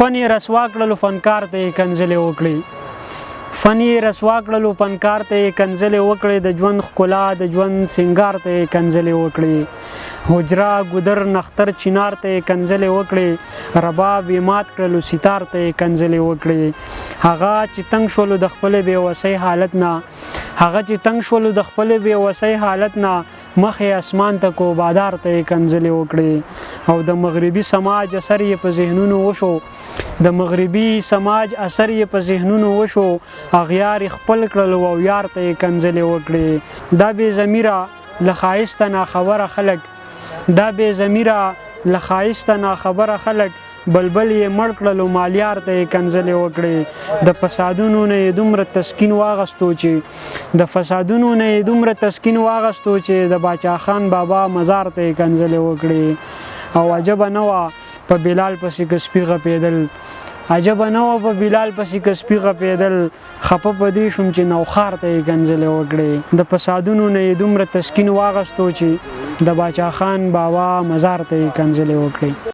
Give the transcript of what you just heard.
فن یې رسوا کړلو فنکار ته یې کنځلې وکړې فن یې رسوا کړلو فنکار ته یې کنځلې وکړې د ژوند ښکلا د ژوند سینګار ته یې کنځلې وکړې حجره ګودر نختر چینار ته یې کنځلې وکړې رباب یې مات کړلو ستار ته یې کنځلې وکړې هغه چې تنګ شولو د خپلې بېوسۍ حالت نه حالت نه مخ یې اسمان ته کو بادار ته یې کنځلې وکړې او د مغربي سماج اثر یې په ذهنونو وشو اغیار خپل کړلو او یار ته یې کنځلې وکړې دا بې ضمیره له ښایسته ناخبره خلک بلبل یې مړ کړلو مالیار ته یې کنځلې وکړې د فسادونو نه یې دومره تسکین واغستو چې د باچا خان بابا مزار ته یې کنځلې وکړې او عجبه نه وه په بلال پسې که سپي غپېدل خفه په دې شوم چې نوخار ته یې کنځلې وکړې د فسادونو نه یې دومره تسکین واغستو چې د باچا خان بابا مزار ته یې کنځلې وکړې